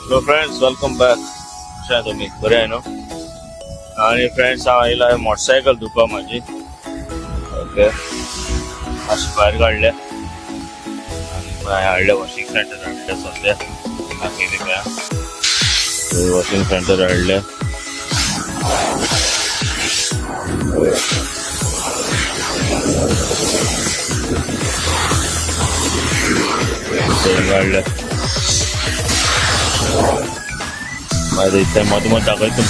Hello friends, welcome back. कशे आहे तुम्ही? बरे आहे ना? आणि फ्रेंड्स हांव आयला मोटरसायकल धुवपा माझी. ओके. अशी भायर काडल्या आणि हाडल्या वॉशिंग सेंटर हाडल्या सद्या. दाखयली काय? वॉशिंग सेंटर हाडल्या. काढल्या. माझं इथे मधोमध दाखवायचं.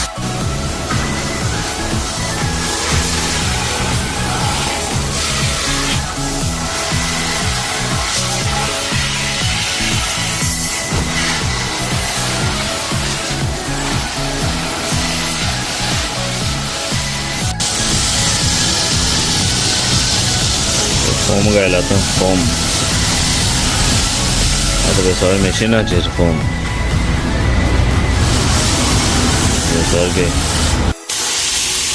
फॉर्म घ्यायला आता फॉर्म आता ते सगळे मशीनाचेर फॉर्म सारखे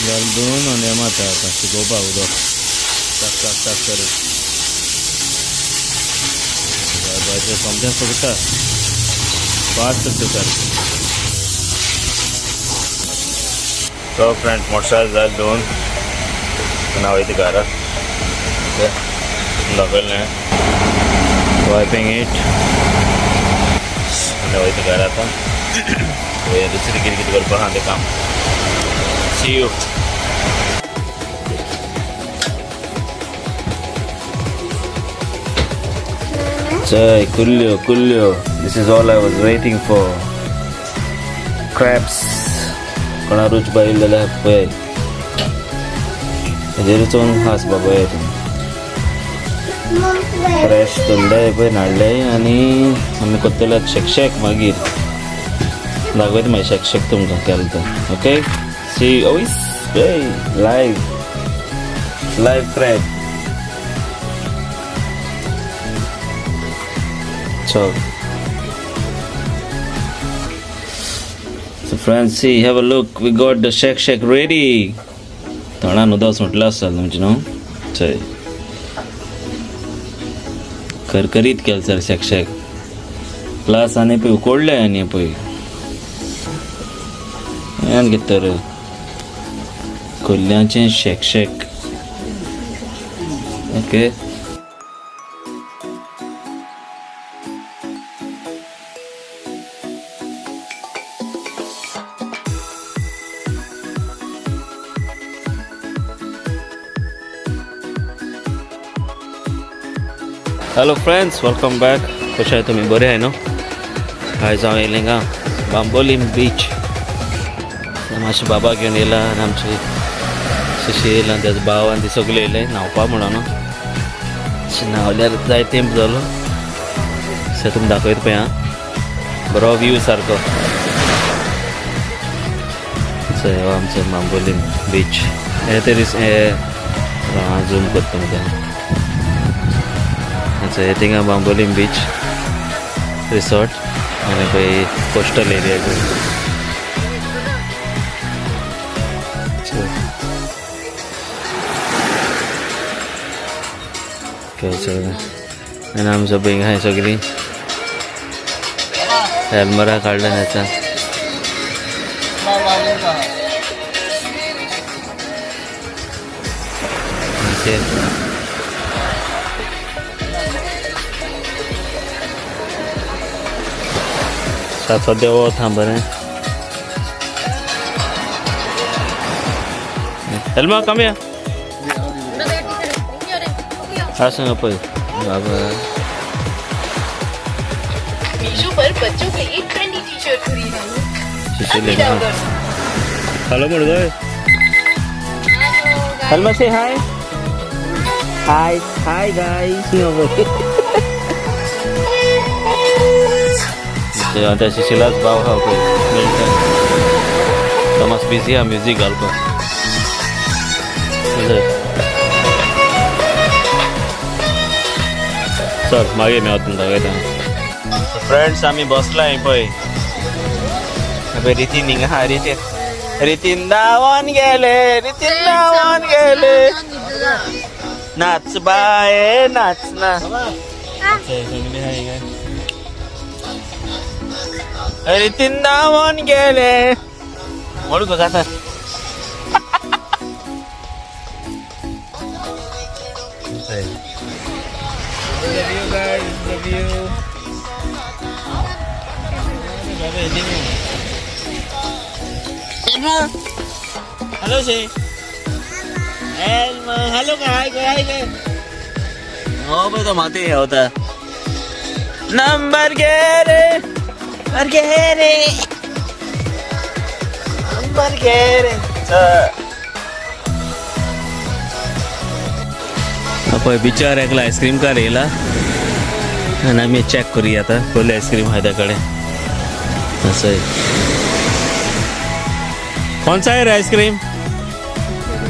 घालून आणि माता आता शिकोवपा उदक टाक टाक टाक करत बायचे समजें फुगता फास्ट सारखे. सो फ्रेंड्स मोटरसायकल जाय दोन हांव वयता घरा. दाखयलें वायपिंग इट आनी वयता घरा आतां. दुसरी कितें करपा आहा तें काम. See you. Jai Kulyo Kulyo. This is all I was waiting for. Crabs. कोणा रुच बाईल जाल्यार पळय हेजेरूच खास बाबा हे फ्रेश धरलें पळय नाडलें आनी आमी करतले Xec Xec मागीर दाखयता मागीर Xec Xec तुमकां केलें तें. ओके सी ओयस live crab. So friends, see, have a look. We got the Xec Xec ready. तोंडान उदक सुटलें आसता तुमचें न्हू. चल करकरीत केलें सर Xec Xec. प्लस आनी पळय उकडलें आनी पळय हें कितें तर कुल्ल्यांचें Xec Xec. Okay hello friends, welcome back. कशे आहे तुम्ही? बरे आहे न्हू? आयज हांव येयलें हांगा बांबोलीम बीच. मातशें बाबा घेवन येयला आनी आमचे सुशील आनी तेजो भाव आनी ती सगळीं येयले न्हांवपा म्हणून. न्हांवल्यार जाय तेंप जालो. सो तुमकां दाखयता पळय आं बरो व्यू सारको. सो हो आमचो बांबोलीम बीच. हे तरी हांव झूम करता मगे. अच्छा हे थिंगा बांबोलीम बीच रिसॉर्ट आणि पळय कोस्टल एरिया. आनी आमचो पळय हांय सगळीं हेल्मरां काडल्यान हेचा. सद्या वो थांब बरें. हेल्मा कम या हाँ संग पळय बाबा. मीशो पर बच्चों के लिए ट्रेंडी टी-शर्ट खरीदा. हेलो बोल गए. हेल्मा से हाय हाय गाइस. आता सुशीलाच भाव हा पळय तो मातसो बिजी हा म्युजीक घालपाक. चल मागीर मेळत तुमकां दाखयता. फ्रेंड्स आमी बसलाय पळय रितीन हिंगा हा रितीन धांवोन गेले नाच बाय नाच ना. अरे तिंदावन गेले म्हणू का आता हॅलो शे हॅलो काय काय हो भाई तो माती होता नंबर घे रे नंबर घे रे आपण बिचार एकला आईस्क्रीम का रेला आणि आम्ही चेक करूया आता कोणते आईस्क्रीम आहे त्याकडे असं आहे कौन सा है रे आइसक्रीम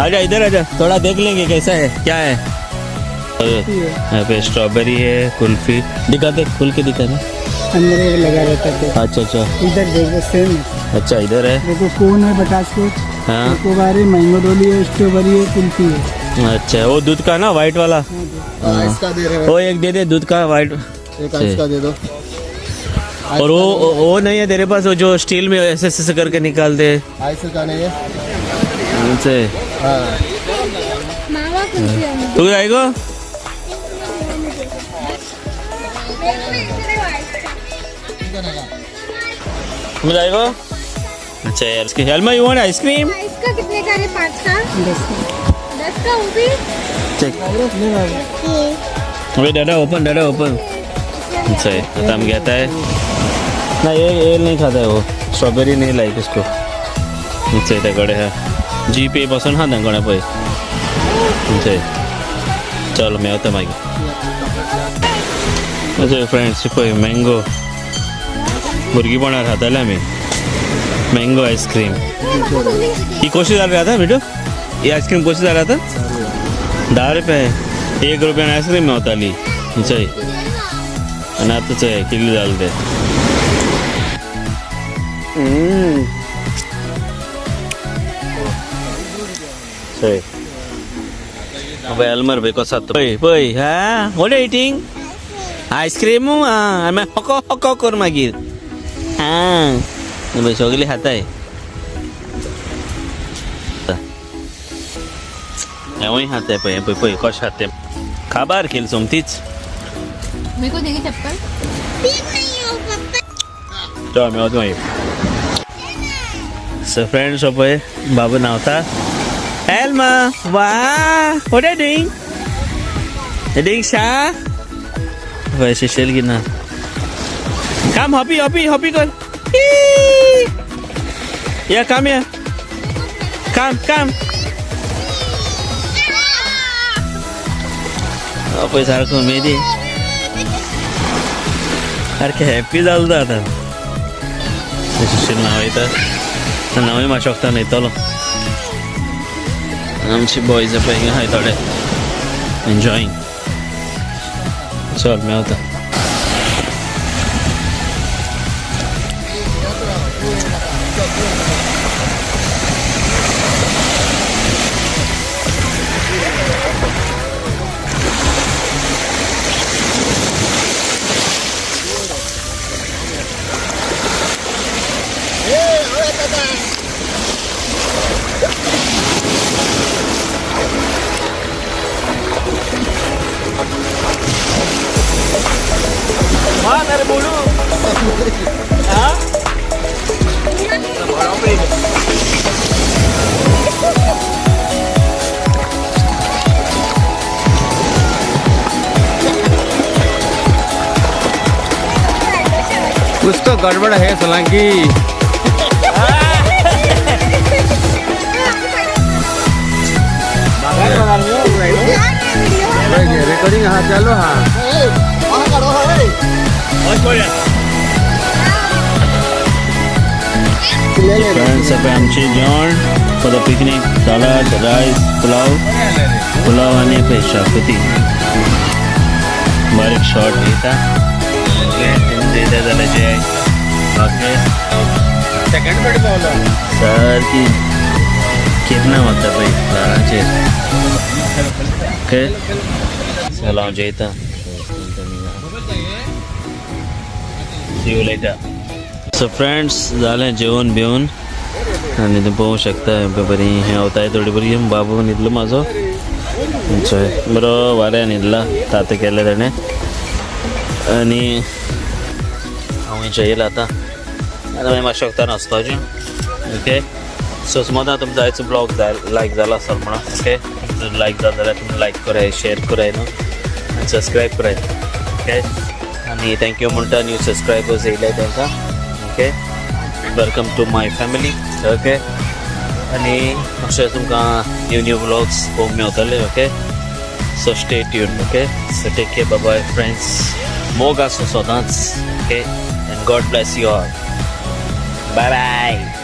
आजा इधर आजा थोड़ा देख लेंगे कैसा है क्या है यहाँ पे स्ट्रॉबेरी है कुल्फी दिखाते खोल के दिखाते अंदर एक लगा रहता है। अच्छा अच्छा इधर देखो सेम है। अच्छा इधर है देखो कोन है बटरस्कॉच, हाँ चोकोबार है, मैंगो डोली है, स्ट्रॉबेरी है, कुल्फी है। अच्छा वो दूध का ना वाइट वाला आइस का दे रहे वो एक दे दे दूध का वाइट एक आइस का दे दो। और वो नहीं है तेरे पास वो जो स्टील में ऐसे ऐसे करके निकालते आइस का नहीं है उनसे हाँ। तू जाएगा तुम जाएगा अच्छा यार इसके हेलमेट यू वांट आइसक्रीम इसका कितने का है? 5 का 10 का वो भी चेक अबे दादा ओपन अच्छा है आता हम कहता है ना ये नहीं खाता है वो स्ट्रॉबेरी नहीं लाइक उसको अच्छा है त्याकडे है जी पे पासून हा दंगणा पै अच्छा आहे चल मी आता मागे अच्छा फ्रेंड्स पळय मँगो भुरगीपणात खाताले आमी मँगो आईस्क्रीम ही कशी जाली आता बेटो ही आईस्क्रीम कशी जाली आता 10 रुपये 1 रुपयान आईस्क्रीम मेवताली चय आणि आता चय किल्ली जाले ते चय अबे अलमर बेको सात पळय हा व्हॉट ईटिंग आईस्क्रीम आम्ही हको कर मागीर हा सगळी खाताय एवढी खाताय पळय कश खाते खाबार खेळ सोमतीच मेरे को देंगे चप्पल चल मी होतो सो फ्रेंड्स पळय बाबू नावता Elma, wow, what are you doing? You're doing Sha? Why she shall get now? Come, hoppy, girl. Yeah, come here. Come. Oh, pues सारखं मेदी. सारखं हॅपी झालं तर आता. सुशील नाव येतं. नावही मा शकता नाही तलो. आमची बॉयज पळय हाय थोडे एन्जॉयिंग चल मेवता अरे बोलू हाँ कुछ तो गड़बड़ है सोलंकी रिकॉर्डिंग हाँ चलो हाँ फ्रेंड्स अब आमचे जेवण for the picnic salad rice pulao आणि शाकोती बारीक शॉर्ट घेता देता जाल्यार जे ओके सेकंड फावटी पावलो सारकी कितना वता पळय दाराचेर ओके चला हांव जेयता See you later. So friends जालें जेवण बिवून आनी तुमी पळोवंक शकता बरी हें वताय थोडी बरी बाबू न्हिदलो म्हाजो चोय बरो वाऱ्या न्हिदला ताते केले ताणें आनी हांव हेंच्या येयला आतां आतां मागीर मातशें वखदां नाचपाचें ओके सो समजा तुमचो आयचो ब्लॉग लायक जालो आसता म्हणून ओके लायक जालो जाल्यार तुमी लायक कराय शेअर कराय न्हू आनी सबस्क्रायब कराय ओके आनी थँक्यू म्हणटा न्यू सबस्क्रायबर्स येयले तांकां okay welcome to my family okay आनी अशें तुमकां न्यू ब्लॉग्स पळोवंक मेवतले okay so stay tune okay so take care bye friends मोग आसूं सदांच okay and God bless you all bye bye